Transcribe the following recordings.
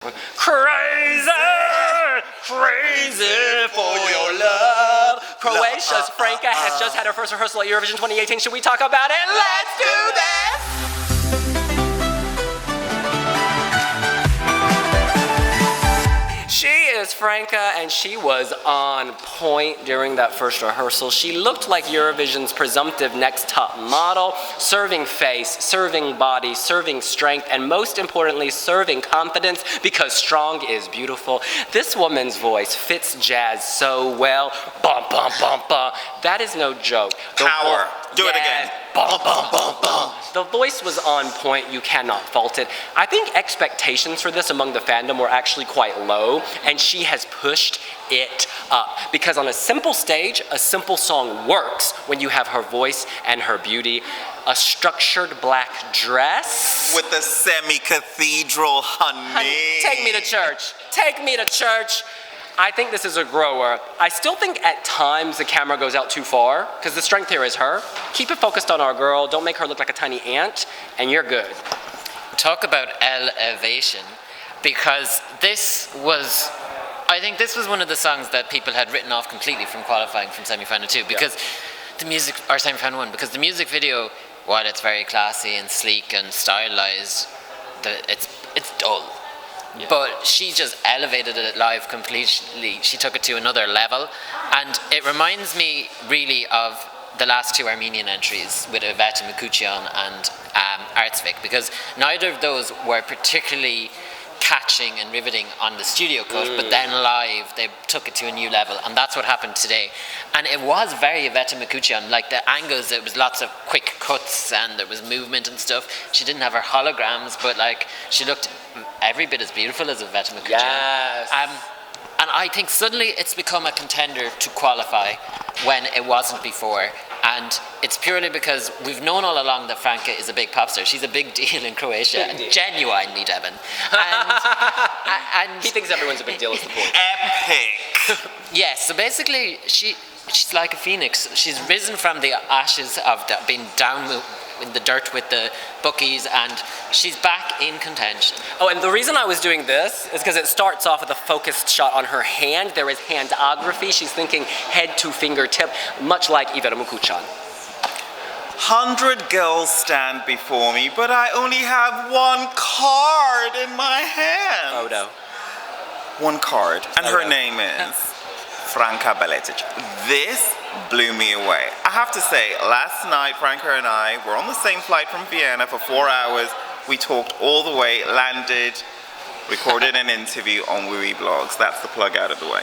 Crazy, crazy for your love. Croatia's Franka has just had her first rehearsal at Eurovision 2018. Should we talk about it? Let's do this! She is Franka, and she was on point during that first rehearsal. She looked like Eurovision's presumptive next top model, serving face, serving body, serving strength, and most importantly, serving confidence, because strong is beautiful. This woman's voice fits jazz so well. Bum, bum, bum, bum. That is no joke. Power. Do it again. Bum, bum, bum, bum. The voice was on point. You cannot fault it. I think expectations for this among the fandom were actually quite low, and she has pushed it up. Because on a simple stage, a simple song works when you have her voice and her beauty. A structured black dress. With the semi-cathedral, honey. Take me to church. Take me to church. I think this is a grower. I still think at times the camera goes out too far, because the strength here is her. Keep it focused on our girl. Don't make her look like a tiny ant, and you're good. Talk about elevation, because I think this was one of the songs that people had written off completely from qualifying from semi-final 2, because the music, or semi-final 1, because the music video, while it's very classy and sleek and stylized, it's dull. Yeah. But she just elevated it live completely. She took it to another level, and it reminds me really of the last two Armenian entries with Iveta Mikuchian and Artsvik, because neither of those were particularly catching and riveting on the studio cut, but then live they took it to a new level, and that's what happened today. And it was very Iveta Mikuchian, like the angles, it was lots of quick cuts and there was movement and stuff. She didn't have her holograms, but like she looked every bit as beautiful as Iveta Mikuchian. Yes. And I think suddenly it's become a contender to qualify when it wasn't before. And it's purely because we've known all along that Franka is a big pop star. She's a big deal in Croatia, genuinely, Devin. And he thinks everyone's a big deal is the point. Epic. Yes, so basically she's like a phoenix. She's risen from the ashes of being down in the dirt with the bookies, and she's back in contention. Oh, and the reason I was doing this is because it starts off with a focused shot on her hand. There is handography. She's thinking head to fingertip, much like Iveta Mikuchian. 100 girls stand before me, but I only have one card in my hand. Oh no. One card, and her name is Franka Beletic. This blew me away. I have to say, last night Franka and I were on the same flight from Vienna for 4 hours. We talked all the way, landed, recorded an interview on wiwibloggs. That's the plug out of the way.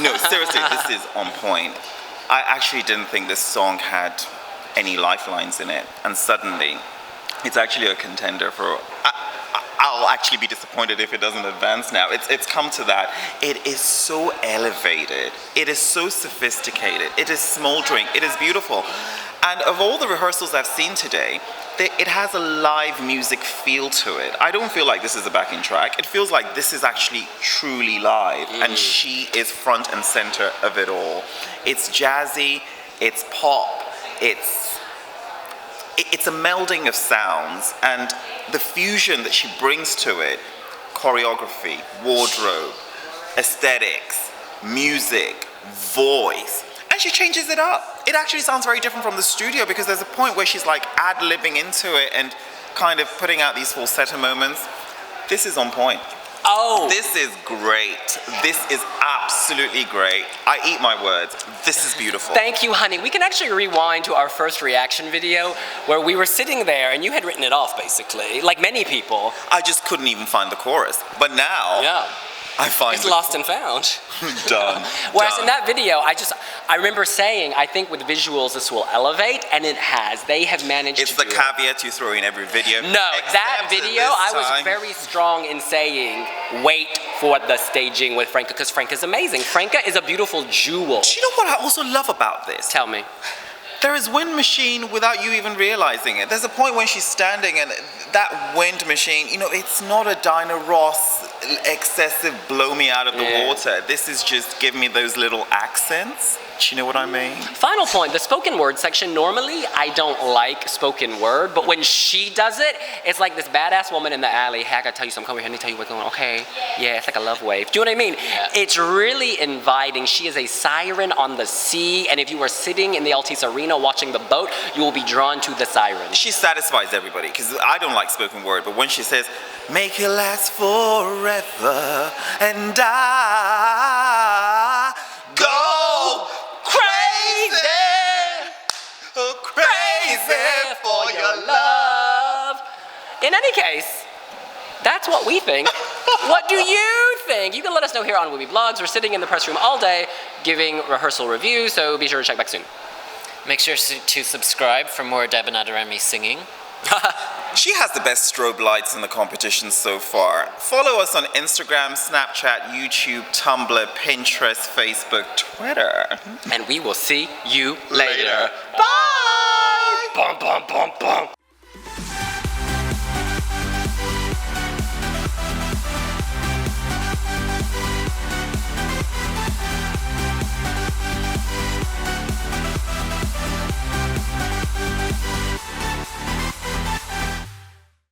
No, seriously, this is on point. I actually didn't think this song had any lifelines in it, and suddenly it's actually a contender for... I'll actually be disappointed if it doesn't advance now. It's come to that. It is so elevated. It is so sophisticated. It is smoldering. It is beautiful. And of all the rehearsals I've seen today, it has a live music feel to it. I don't feel like this is a backing track. It feels like this is actually truly live, and she is front and center of it all. It's jazzy, it's pop, it's a melding of sounds, and the fusion that she brings to it, choreography, wardrobe, aesthetics, music, voice, and she changes it up. It actually sounds very different from the studio, because there's a point where she's like ad-libbing into it and kind of putting out these falsetto moments. This is on point. Oh! This is great. This is absolutely great. I eat my words. This is beautiful. Thank you, honey. We can actually rewind to our first reaction video where we were sitting there and you had written it off, basically, like many people. I just couldn't even find the chorus. But now, I find it's lost and found. Done. Whereas in that video, I remember saying, I think with visuals this will elevate, and it has. They have managed to do it. It's the caveat you throw in every video. No, that video, I was very strong in saying, wait for the staging with Franka, because Franka's amazing. Franka is a beautiful jewel. Do you know what I also love about this? Tell me. There is wind machine without you even realizing it. There's a point when she's standing and that wind machine, you know, it's not a Dinah Ross excessive blow me out of the water. This is just give me those little accents. Do you know what I mean? Final point, the spoken word section, normally I don't like spoken word, but when she does it, it's like this badass woman in the alley, hey, I gotta tell you something, come here, let me tell you what's going on, okay, yeah, it's like a love wave. Do you know what I mean? Yeah. It's really inviting. She is a siren on the sea, and if you are sitting in the Altice Arena watching the boat, you will be drawn to the siren. She satisfies everybody, because I don't like spoken word, but when she says, make it last forever, and I go crazy for your love. In any case, that's what we think. What do you think? You can let us know here on wiwibloggs. We're sitting in the press room all day giving rehearsal reviews, so be sure to check back soon. Make sure to subscribe for more Deb and Adaremi singing. She has the best strobe lights in the competition so far. Follow us on Instagram, Snapchat, YouTube, Tumblr, Pinterest, Facebook, Twitter. And we will see you later. Bye! Bum, bum, bum, bum.